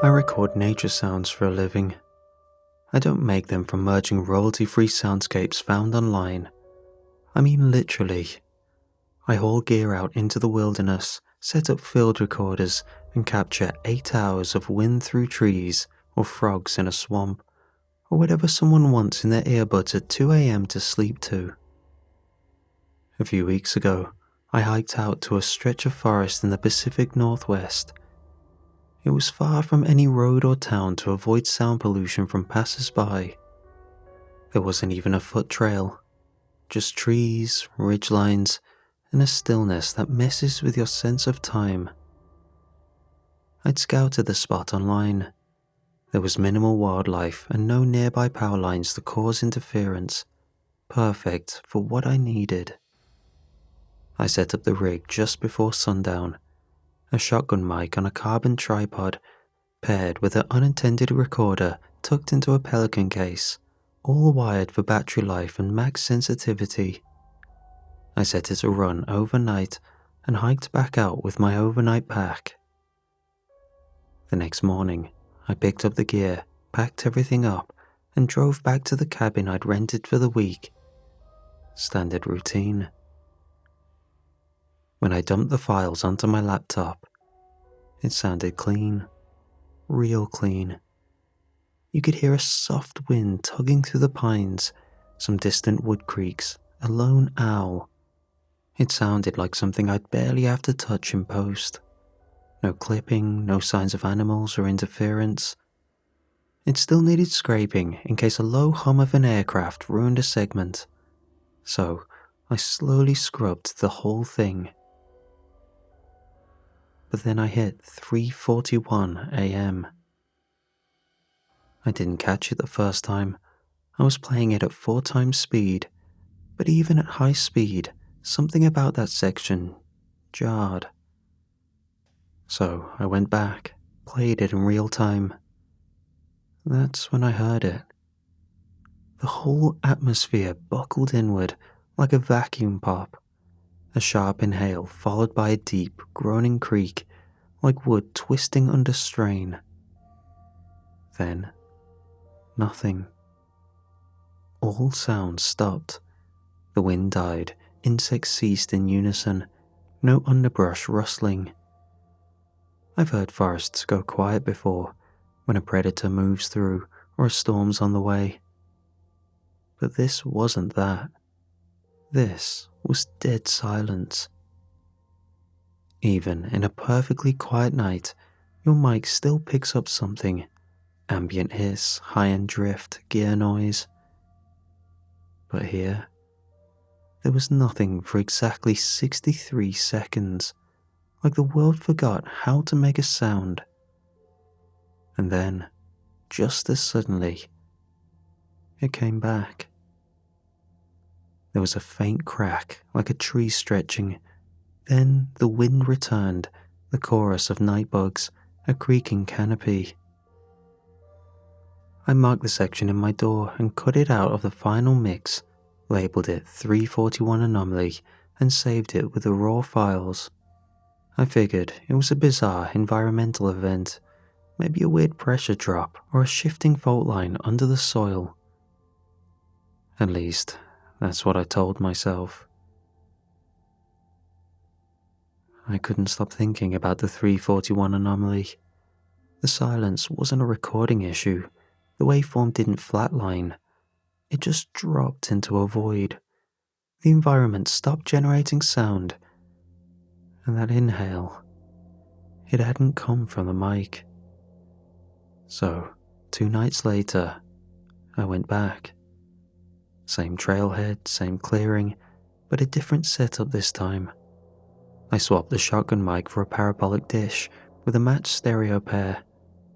I record nature sounds for a living. I don't make them from merging royalty-free soundscapes found online. I mean literally. I haul gear out into the wilderness, set up field recorders, and capture 8 hours of wind through trees, or frogs in a swamp, or whatever someone wants in their earbuds at 2 a.m. to sleep to. A few weeks ago, I hiked out to a stretch of forest in the Pacific Northwest. It was far from any road or town to avoid sound pollution from passers-by. There wasn't even a foot trail, just trees, ridgelines, and a stillness that messes with your sense of time. I'd scouted the spot online. There was minimal wildlife and no nearby power lines to cause interference. Perfect for what I needed. I set up the rig just before sundown, a shotgun mic on a carbon tripod, paired with an unintended recorder tucked into a Pelican case, all wired for battery life and max sensitivity. I set it to run overnight and hiked back out with my overnight pack. The next morning, I picked up the gear, packed everything up, and drove back to the cabin I'd rented for the week. Standard routine. When I dumped the files onto my laptop, it sounded clean, real clean. You could hear a soft wind tugging through the pines, some distant wood creaks, a lone owl. It sounded like something I'd barely have to touch in post. No clipping, no signs of animals or interference. It still needed scraping in case a low hum of an aircraft ruined a segment. So I slowly scrubbed the whole thing. But then I hit 3:41 a.m. I didn't catch it the first time. I was playing it at 4 times speed, but even at high speed, something about that section jarred. So I went back, played it in real time. That's when I heard it. The whole atmosphere buckled inward like a vacuum pop. A sharp inhale followed by a deep, groaning creak, like wood twisting under strain. Then, nothing. All sounds stopped. The wind died, insects ceased in unison, no underbrush rustling. I've heard forests go quiet before, when a predator moves through or a storm's on the way. But this wasn't that. This was dead silence. Even in a perfectly quiet night, your mic still picks up something. Ambient hiss, high-end drift, gear noise. But here, there was nothing for exactly 63 seconds, like the world forgot how to make a sound. And then, just as suddenly, it came back. There was a faint crack, like a tree stretching. Then the wind returned, the chorus of night bugs, a creaking canopy. I marked the section in my door and cut it out of the final mix, labeled it 341 Anomaly, and saved it with the raw files. I figured it was a bizarre environmental event, maybe a weird pressure drop or a shifting fault line under the soil. At least, that's what I told myself. I couldn't stop thinking about the 341 anomaly. The silence wasn't a recording issue. The waveform didn't flatline. It just dropped into a void. The environment stopped generating sound. And that inhale, it hadn't come from the mic. So, 2 nights later, I went back. Same trailhead, same clearing, but a different setup this time. I swapped the shotgun mic for a parabolic dish with a matched stereo pair,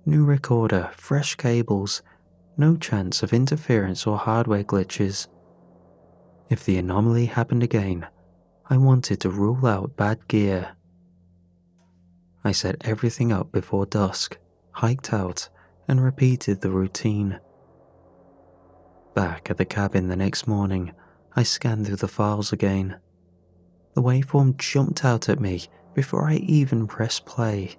new recorder, fresh cables, no chance of interference or hardware glitches. If the anomaly happened again, I wanted to rule out bad gear. I set everything up before dusk, hiked out, and repeated the routine. Back at the cabin the next morning, I scanned through the files again. The waveform jumped out at me before I even pressed play.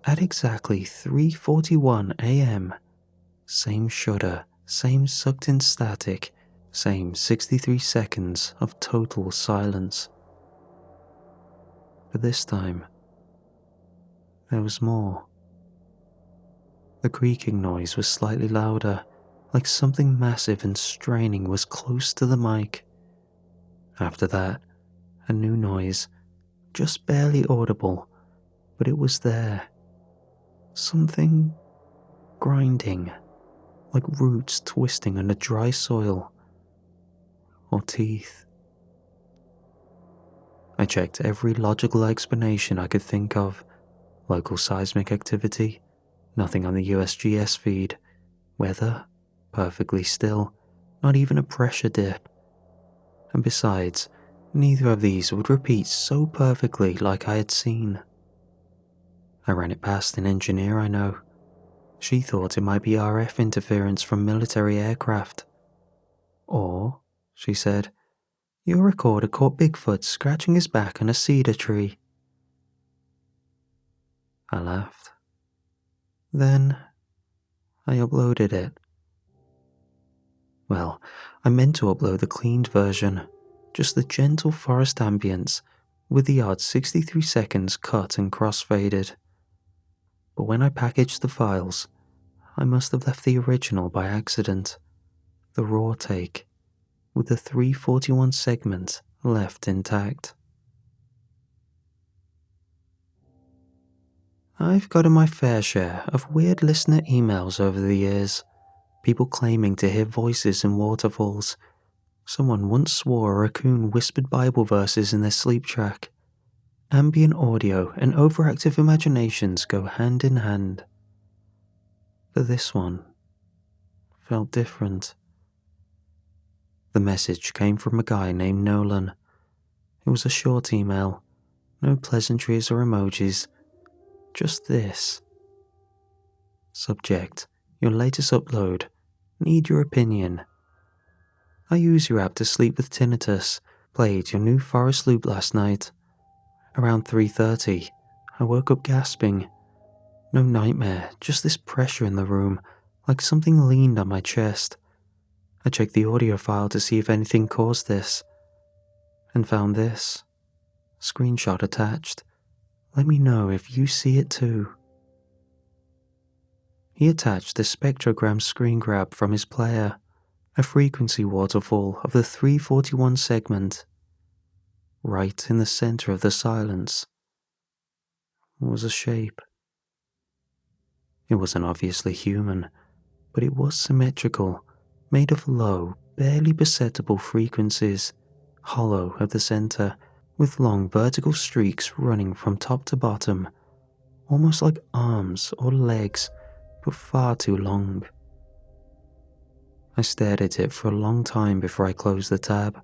At exactly 3:41 a.m., same shudder, same sucked in static, same 63 seconds of total silence. But this time, there was more. The creaking noise was slightly louder, like something massive and straining was close to the mic. After that, a new noise, just barely audible, but it was there. Something grinding, like roots twisting under dry soil, or teeth. I checked every logical explanation I could think of. Local seismic activity, nothing on the USGS feed. Weather, perfectly still, not even a pressure dip. And besides, neither of these would repeat so perfectly like I had seen. I ran it past an engineer I know. She thought it might be RF interference from military aircraft. Or, she said, your recorder caught Bigfoot scratching his back on a cedar tree. I laughed. Then, I uploaded it. Well, I meant to upload the cleaned version, just the gentle forest ambience, with the odd 63 seconds cut and crossfaded. But when I packaged the files, I must have left the original by accident, the raw take, with the 3:41 segment left intact. I've gotten my fair share of weird listener emails over the years, people claiming to hear voices in waterfalls. Someone once swore a raccoon whispered Bible verses in their sleep track. Ambient audio and overactive imaginations go hand in hand. But this one felt different. The message came from a guy named Nolan. It was a short email, no pleasantries or emojis, just this. Subject: your latest upload. Need your opinion. I use your app to sleep with tinnitus. Played your new forest loop last night. Around 3:30, I woke up gasping. No nightmare, just this pressure in the room, like something leaned on my chest. I checked the audio file to see if anything caused this, and found this. Screenshot attached. Let me know if you see it too. He attached a spectrogram screen grab from his player, a frequency waterfall of the 3:41 segment. Right in the center of the silence was a shape. It wasn't obviously human, but it was symmetrical, made of low, barely perceptible frequencies, hollow at the center, with long vertical streaks running from top to bottom, almost like arms or legs, but far too long. I stared at it for a long time before I closed the tab.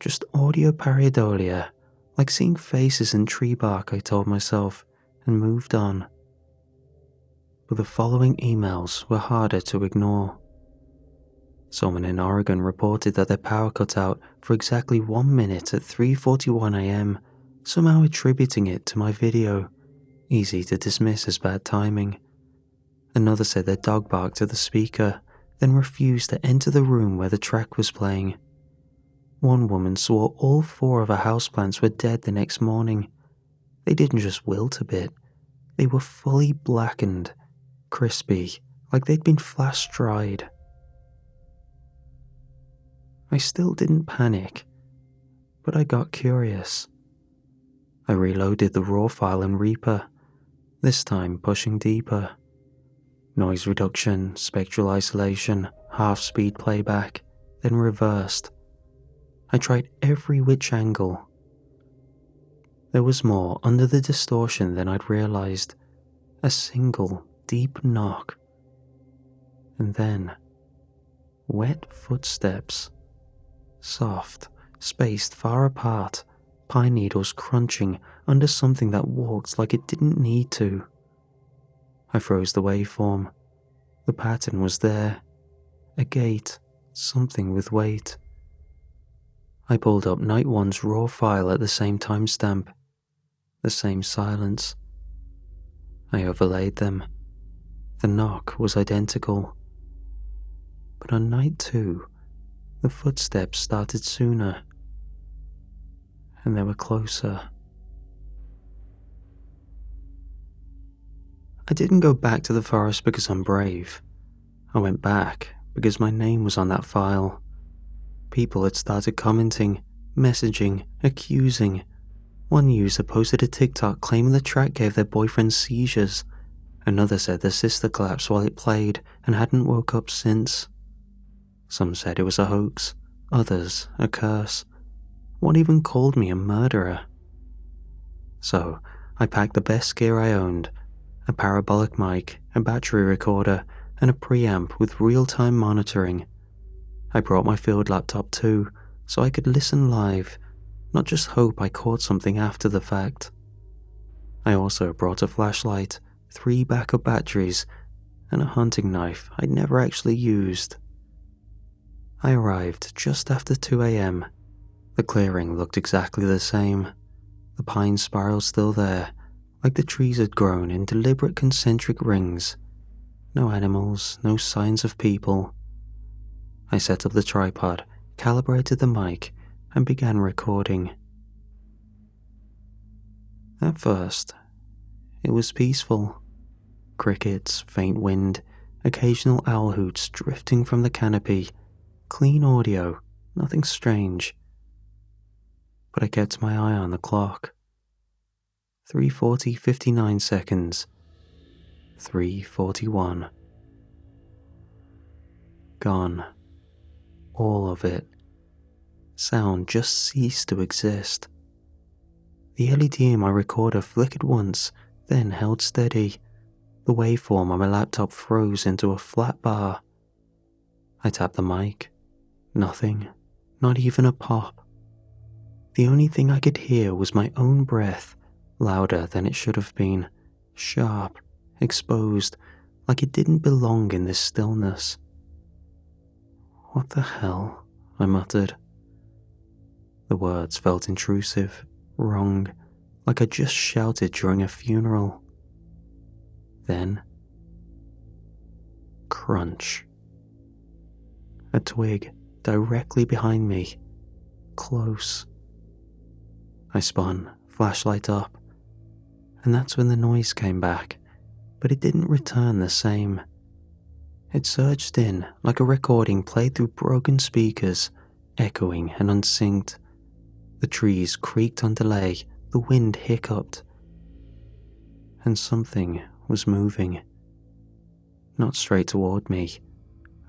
Just audio pareidolia, like seeing faces in tree bark, I told myself, and moved on. But the following emails were harder to ignore. Someone in Oregon reported that their power cut out for exactly 1 minute at 3:41 a.m., somehow attributing it to my video, easy to dismiss as bad timing. Another said their dog barked at the speaker, then refused to enter the room where the track was playing. One woman swore all 4 of her houseplants were dead the next morning. They didn't just wilt a bit, they were fully blackened, crispy, like they'd been flash-dried. I still didn't panic, but I got curious. I reloaded the raw file in Reaper, this time pushing deeper. Noise reduction, spectral isolation, half-speed playback, then reversed. I tried every which angle. There was more under the distortion than I'd realized. A single, deep knock. And then, wet footsteps. Soft, spaced far apart, pine needles crunching under something that walked like it didn't need to. I froze the waveform. The pattern was there. A gate, something with weight. I pulled up Night 1's raw file at the same timestamp. The same silence. I overlaid them. The knock was identical. But on night 2, the footsteps started sooner, and they were closer. I didn't go back to the forest because I'm brave. I went back because my name was on that file. People had started commenting, messaging, accusing. One user posted a TikTok claiming the track gave their boyfriend seizures. Another said their sister collapsed while it played and hadn't woke up since. Some said it was a hoax, others a curse. One even called me a murderer. So I packed the best gear I owned, a parabolic mic, a battery recorder, and a preamp with real-time monitoring. I brought my field laptop too, so I could listen live, not just hope I caught something after the fact. I also brought a flashlight, 3 backup batteries, and a hunting knife I'd never actually used. I arrived just after 2 a.m. The clearing looked exactly the same. The pine spirals still there, like the trees had grown in deliberate concentric rings. No animals, no signs of people. I set up the tripod, calibrated the mic, and began recording. At first, it was peaceful. Crickets, faint wind, occasional owl hoots drifting from the canopy, clean audio, nothing strange. But I kept my eye on the clock. 3:40:59 seconds. 3:41. Gone. All of it. Sound just ceased to exist. The LED in my recorder flickered once, then held steady. The waveform on my laptop froze into a flat bar. I tapped the mic. Nothing. Not even a pop. The only thing I could hear was my own breath, louder than it should have been, sharp, exposed, like it didn't belong in this stillness. What the hell? I muttered. The words felt intrusive, wrong, like I just shouted during a funeral. Then, crunch. A twig directly behind me, close. I spun, flashlight up, and that's when the noise came back, but it didn't return the same. It surged in like a recording played through broken speakers, echoing and unsynced. The trees creaked on delay, the wind hiccuped. And something was moving. Not straight toward me,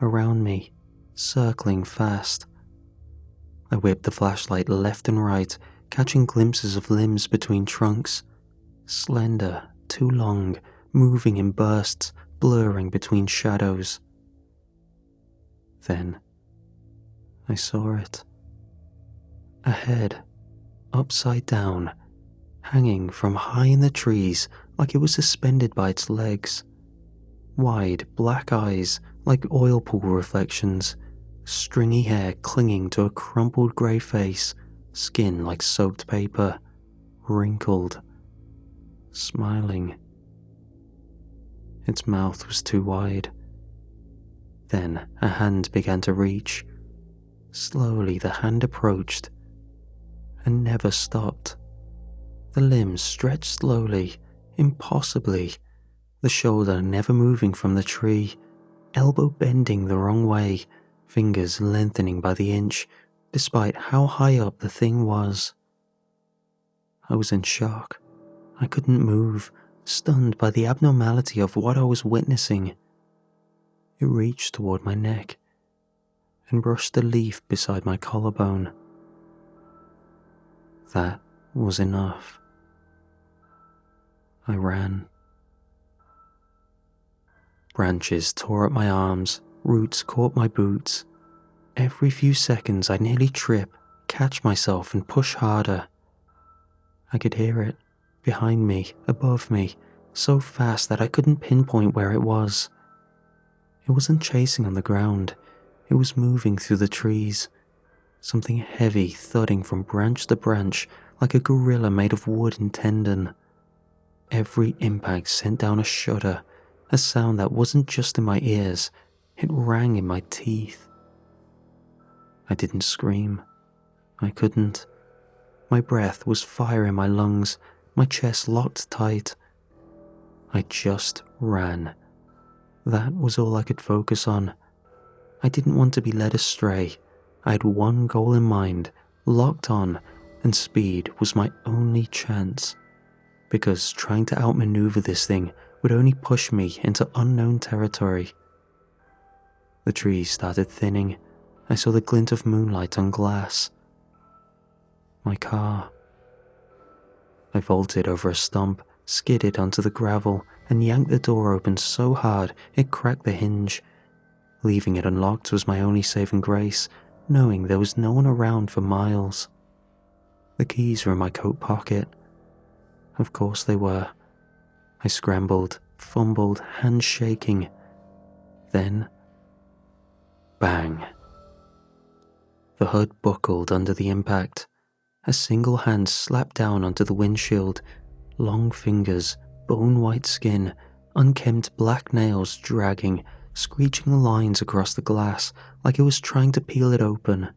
around me, circling fast. I whipped the flashlight left and right, catching glimpses of limbs between trunks. Slender, too long, moving in bursts, blurring between shadows. Then, I saw it. A head, upside down, hanging from high in the trees like it was suspended by its legs. Wide, black eyes like oil pool reflections, stringy hair clinging to a crumpled grey face, skin like soaked paper, wrinkled, smiling. Its mouth was too wide. Then a hand began to reach. Slowly the hand approached and never stopped. The limbs stretched slowly, impossibly, the shoulder never moving from the tree, elbow bending the wrong way, fingers lengthening by the inch, despite how high up the thing was. I was in shock. I couldn't move, stunned by the abnormality of what I was witnessing. It reached toward my neck and brushed the leaf beside my collarbone. That was enough. I ran. Branches tore at my arms, roots caught my boots. Every few seconds I'd nearly trip, catch myself and push harder. I could hear it, behind me, above me, so fast that I couldn't pinpoint where it was. It wasn't chasing on the ground, it was moving through the trees. Something heavy thudding from branch to branch like a gorilla made of wood and tendon. every impact sent down a shudder, a sound that wasn't just in my ears, it rang in my teeth. I didn't scream. I couldn't. My breath was fire in my lungs, my chest locked tight. I just ran. That was all I could focus on. I didn't want to be led astray. I had one goal in mind, locked on, and speed was my only chance. Because trying to outmaneuver this thing would only push me into unknown territory. The trees started thinning. I saw the glint of moonlight on glass. My car. I vaulted over a stump, skidded onto the gravel, and yanked the door open so hard it cracked the hinge. Leaving it unlocked was my only saving grace, knowing there was no one around for miles. The keys were in my coat pocket. Of course they were. I scrambled, fumbled, hands shaking. Then, bang. The hood buckled under the impact. A single hand slapped down onto the windshield. Long fingers, bone-white skin, unkempt black nails dragging, screeching lines across the glass like it was trying to peel it open.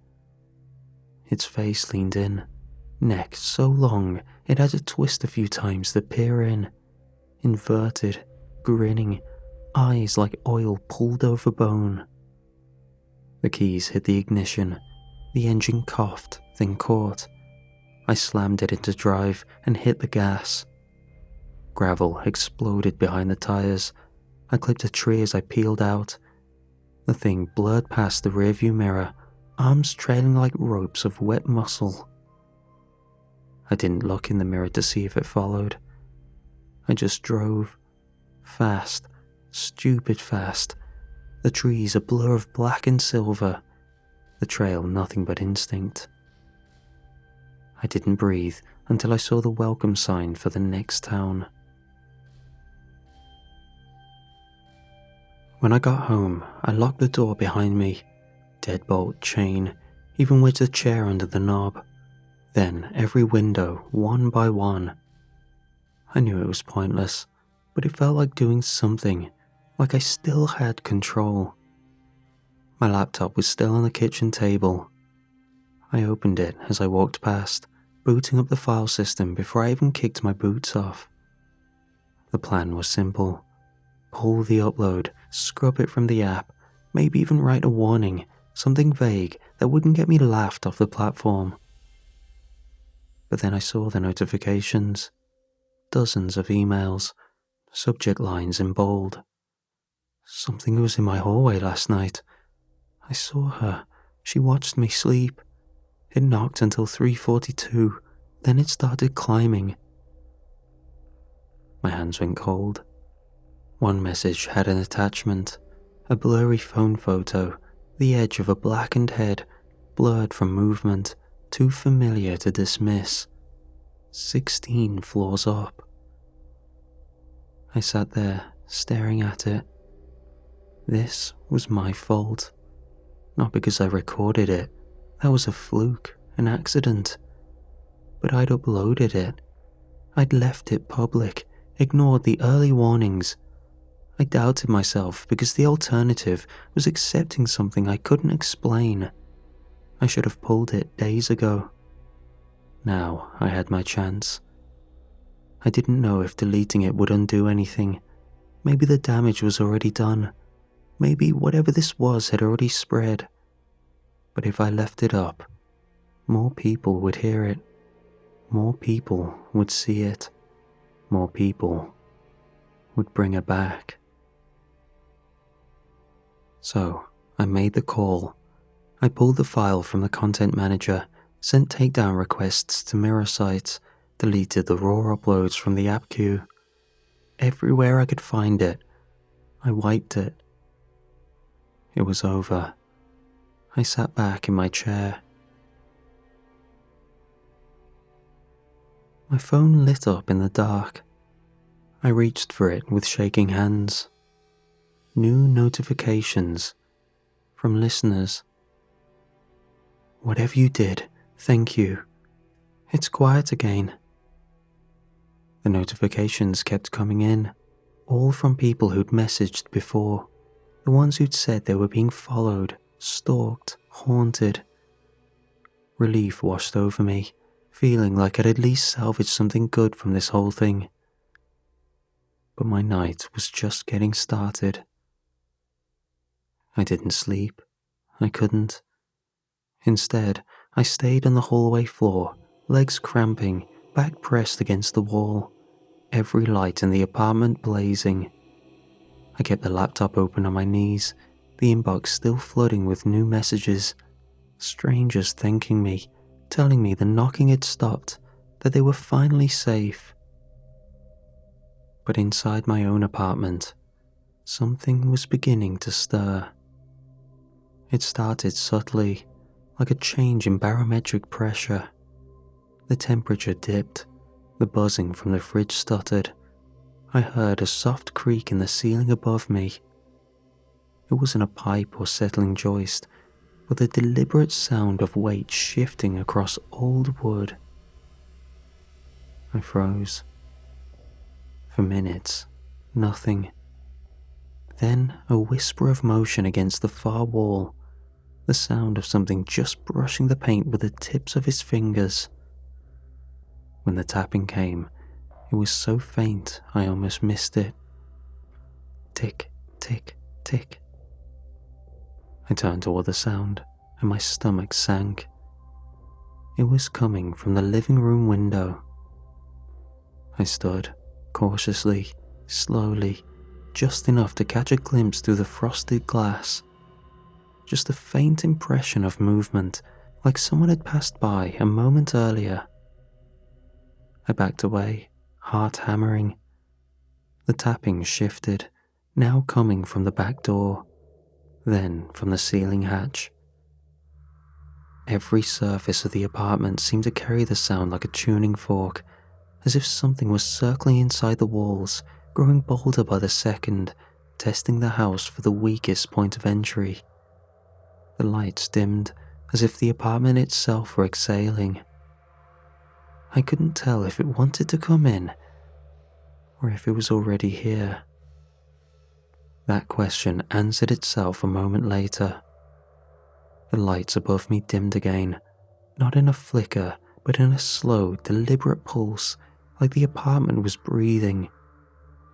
Its face leaned in, neck so long it had to twist a few times to peer in. Inverted, grinning, eyes like oil pulled over bone. The keys hit the ignition. The engine coughed, then caught. I slammed it into drive and hit the gas. Gravel exploded behind the tires. I clipped a tree as I peeled out. The thing blurred past the rearview mirror, arms trailing like ropes of wet muscle. I didn't look in the mirror to see if it followed. I just drove. Fast, stupid fast. The trees a blur of black and silver. The trail nothing but instinct. I didn't breathe until I saw the welcome sign for the next town. When I got home, I locked the door behind me. Deadbolt, chain, even wedged the chair under the knob. Then every window, one by one. I knew it was pointless, but it felt like doing something, like I still had control. My laptop was still on the kitchen table. I opened it as I walked past, booting up the file system before I even kicked my boots off. The plan was simple. Pull the upload, scrub it from the app, maybe even write a warning, something vague that wouldn't get me laughed off the platform. But then I saw the notifications. Dozens of emails, subject lines in bold. Something was in my hallway last night. I saw her. She watched me sleep. It knocked until 3:42, then it started climbing. My hands went cold. One message had an attachment, a blurry phone photo, the edge of a blackened head, blurred from movement, too familiar to dismiss. 16 floors up. I sat there, staring at it. This was my fault. Not because I recorded it. That was a fluke, an accident. But I'd uploaded it. I'd left it public, ignored the early warnings. I doubted myself because the alternative was accepting something I couldn't explain. I should have pulled it days ago. Now I had my chance. I didn't know if deleting it would undo anything. Maybe the damage was already done. Maybe whatever this was had already spread. But if I left it up, more people would hear it. More people would see it. More people would bring her back. So I made the call. I pulled the file from the content manager, sent takedown requests to mirror sites, deleted the raw uploads from the app queue. Everywhere I could find it, I wiped it. It was over. I sat back in my chair. My phone lit up in the dark. I reached for it with shaking hands. New notifications from listeners. Whatever you did, thank you. It's quiet again. The notifications kept coming in, all from people who'd messaged before, the ones who'd said they were being followed, stalked, haunted. Relief washed over me, feeling like I'd at least salvaged something good from this whole thing. But my night was just getting started. I didn't sleep. I couldn't. Instead, I stayed on the hallway floor, legs cramping, back pressed against the wall, every light in the apartment blazing. I kept the laptop open on my knees, the inbox still flooding with new messages, strangers thanking me, telling me the knocking had stopped, that they were finally safe. But inside my own apartment, something was beginning to stir. It started subtly, like a change in barometric pressure. The temperature dipped, the buzzing from the fridge stuttered. I heard a soft creak in the ceiling above me. It wasn't a pipe or settling joist, but the deliberate sound of weight shifting across old wood. I froze. For minutes, nothing. Then a whisper of motion against the far wall, the sound of something just brushing the paint with the tips of his fingers. When the tapping came, it was so faint I almost missed it. Tick, tick, tick. I turned toward the sound, and my stomach sank. It was coming from the living room window. I stood, cautiously, slowly, just enough to catch a glimpse through the frosted glass. Just a faint impression of movement, like someone had passed by a moment earlier. I backed away, heart hammering. The tapping shifted, now coming from the back door, then from the ceiling hatch. Every surface of the apartment seemed to carry the sound like a tuning fork, as if something was circling inside the walls, growing bolder by the second, testing the house for the weakest point of entry. The lights dimmed, as if the apartment itself were exhaling. I couldn't tell if it wanted to come in, or if it was already here. That question answered itself a moment later. The lights above me dimmed again, not in a flicker, but in a slow, deliberate pulse, like the apartment was breathing.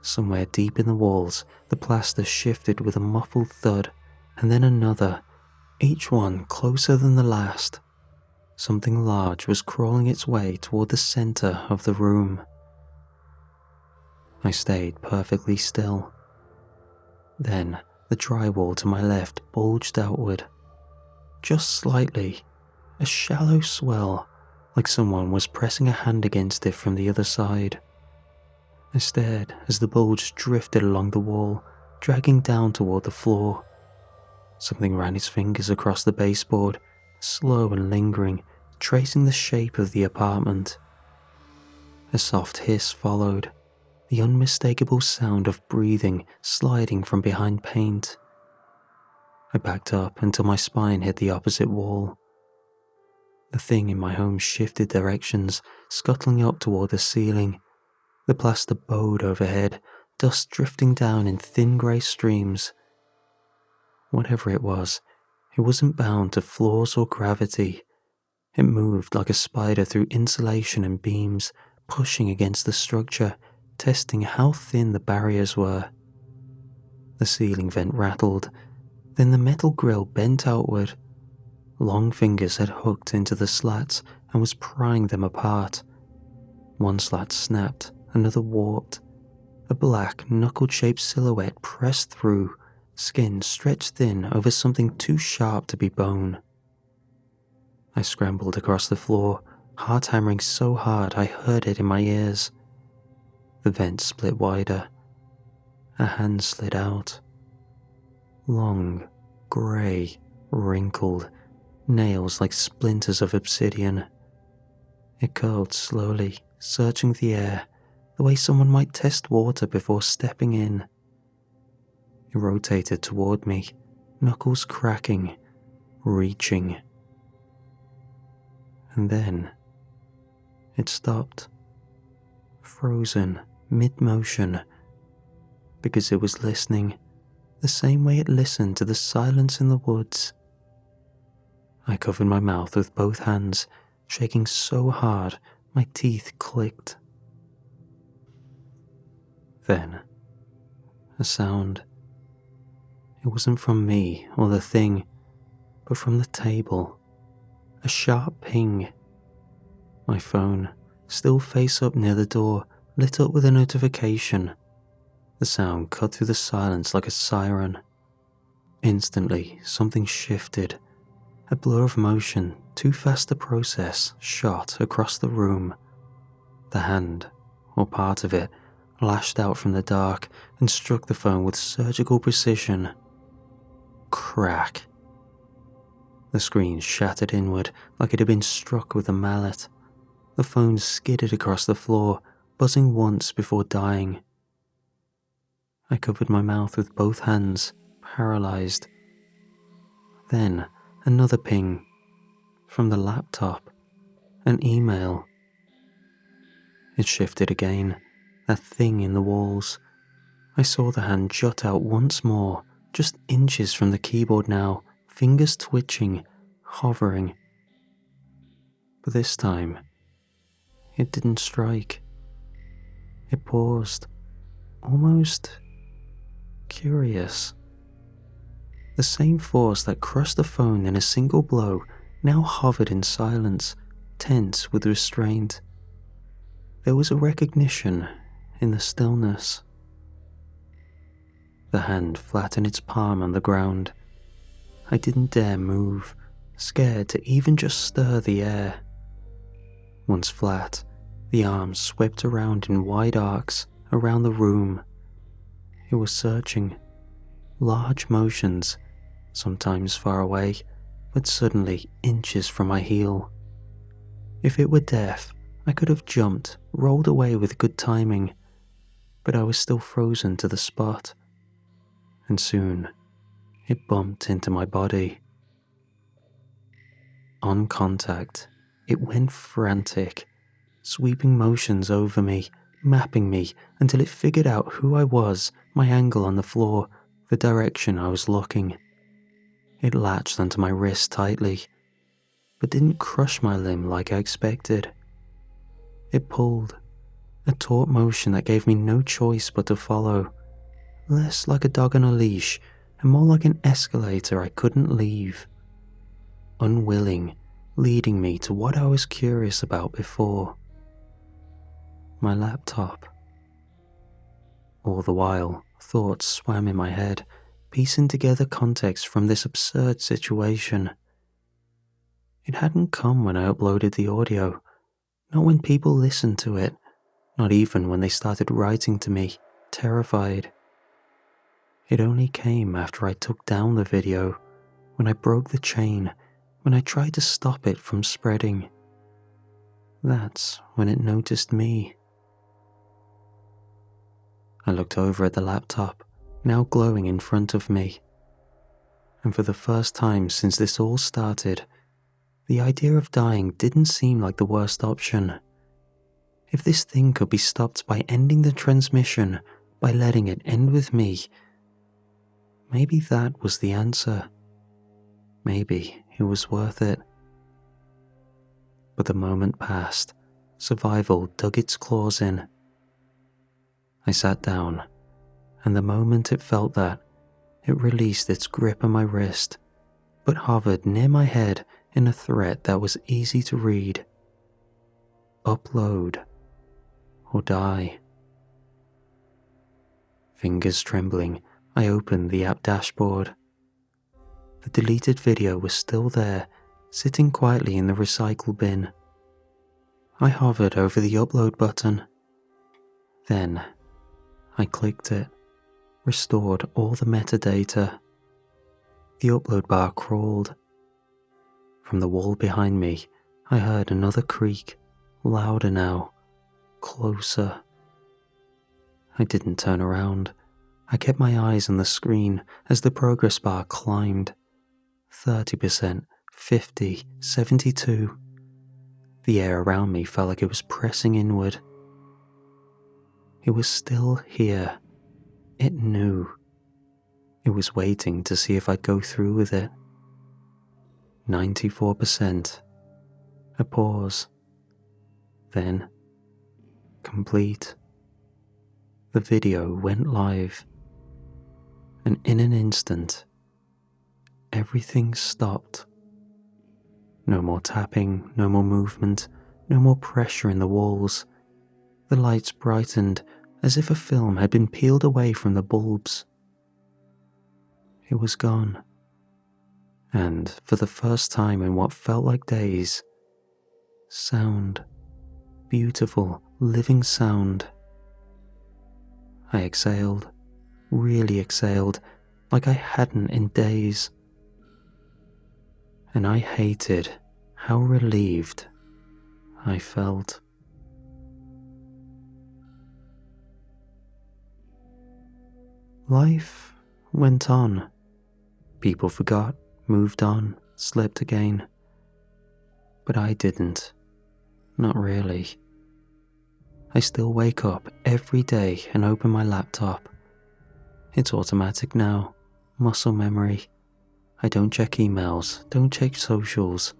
Somewhere deep in the walls, the plaster shifted with a muffled thud, and then another, each one closer than the last. Something large was crawling its way toward the center of the room. I stayed perfectly still. Then the drywall to my left bulged outward. Just slightly, a shallow swell, like someone was pressing a hand against it from the other side. I stared as the bulge drifted along the wall, dragging down toward the floor. Something ran its fingers across the baseboard, slow and lingering, tracing the shape of the apartment. A soft hiss followed, the unmistakable sound of breathing sliding from behind paint. I backed up until my spine hit the opposite wall. The thing in my home shifted directions, scuttling up toward the ceiling. The plaster bowed overhead, dust drifting down in thin grey streams. Whatever it wasn't bound to floors or gravity. It moved like a spider through insulation and beams, pushing against the structure, testing how thin the barriers were. The ceiling vent rattled, then the metal grille bent outward. Long fingers had hooked into the slats and was prying them apart. One slat snapped, another warped. A black, knuckle-shaped silhouette pressed through, skin stretched thin over something too sharp to be bone. I scrambled across the floor, heart hammering so hard I heard it in my ears. The vent split wider. A hand slid out. Long, grey, wrinkled, nails like splinters of obsidian. It curled slowly, searching the air, the way someone might test water before stepping in. It rotated toward me, knuckles cracking, reaching. And then it stopped. frozen mid-motion, because it was listening the same way it listened to the silence in the woods. I covered my mouth with both hands, shaking so hard my teeth clicked. Then, a sound. It wasn't from me or the thing, but from the table. A sharp ping. My phone, still face up near the door, lit up with a notification. The sound cut through the silence like a siren. Instantly, something shifted. A blur of motion, too fast to process, shot across the room. The hand, or part of it, lashed out from the dark and struck the phone with surgical precision. Crack. The screen shattered inward like it had been struck with a mallet. The phone skidded across the floor, buzzing once before dying. I covered my mouth with both hands, paralyzed. Then, another ping. From the laptop. An email. It shifted again. That thing in the walls. I saw the hand jut out once more, just inches from the keyboard now, fingers twitching, hovering. But this time, it didn't strike. It paused, almost curious. The same force that crushed the phone in a single blow now hovered in silence, tense with restraint. There was a recognition in the stillness. The hand flattened its palm on the ground. I didn't dare move, scared to even just stir the air. Once flat, the arms swept around in wide arcs around the room. It was searching. Large motions, sometimes far away, but suddenly inches from my heel. If it were deaf, I could have jumped, rolled away with good timing, but I was still frozen to the spot. And soon, it bumped into my body. On contact, it went frantic, sweeping motions over me, mapping me until it figured out who I was, my angle on the floor, the direction I was looking. It latched onto my wrist tightly, but didn't crush my limb like I expected. It pulled, a taut motion that gave me no choice but to follow, less like a dog on a leash and more like an escalator I couldn't leave. Unwilling, leading me to what I was curious about before. My laptop. All the while, thoughts swam in my head, piecing together context from this absurd situation. It hadn't come when I uploaded the audio, not when people listened to it, not even when they started writing to me, terrified. It only came after I took down the video, when I broke the chain, when I tried to stop it from spreading. That's when it noticed me. I looked over at the laptop, now glowing in front of me. And for the first time since this all started, the idea of dying didn't seem like the worst option. If this thing could be stopped by ending the transmission, by letting it end with me, maybe that was the answer. Maybe it was worth it. But the moment passed, survival dug its claws in. I sat down, and the moment it felt that, it released its grip on my wrist, but hovered near my head in a threat that was easy to read. Upload, or die. Fingers trembling, I opened the app dashboard. The deleted video was still there, sitting quietly in the recycle bin. I hovered over the upload button. Then, I clicked it, restored all the metadata. The upload bar crawled. From the wall behind me, I heard another creak, louder now, closer. I didn't turn around. I kept my eyes on the screen as the progress bar climbed. 30%, 50, 72. The air around me felt like it was pressing inward. It was still here. It knew. It was waiting to see if I'd go through with it. 94%. A pause. Then, complete. The video went live. And in an instant, everything stopped. No more tapping, no more movement, no more pressure in the walls. The lights brightened as if a film had been peeled away from the bulbs. It was gone. And for the first time in what felt like days, sound, beautiful, living sound. I exhaled, really exhaled, like I hadn't in days. And I hated how relieved I felt. Life went on. People forgot, moved on, slept again. But I didn't. Not really. I still wake up every day and open my laptop. It's automatic now, muscle memory. I don't check emails, don't check socials.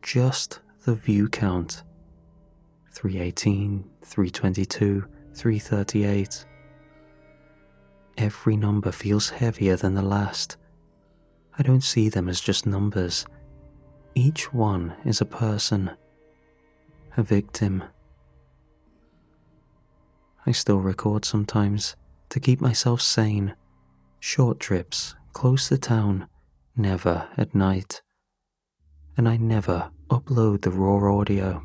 Just the view count. 318, 322, 338. Every number feels heavier than the last. I don't see them as just numbers. Each one is a person, a victim. I still record sometimes to keep myself sane. Short trips, close to town, never at night. And I never upload the raw audio.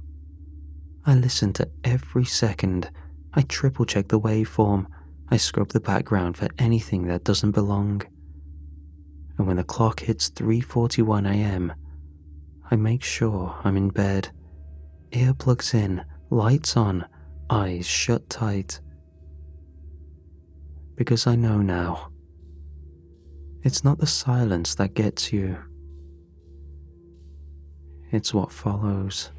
I listen to every second. I triple check the waveform. I scrub the background for anything that doesn't belong. And when the clock hits 3:41 a.m., I make sure I'm in bed. Earplugs in, lights on, eyes shut tight. Because I know now, it's not the silence that gets you. It's what follows.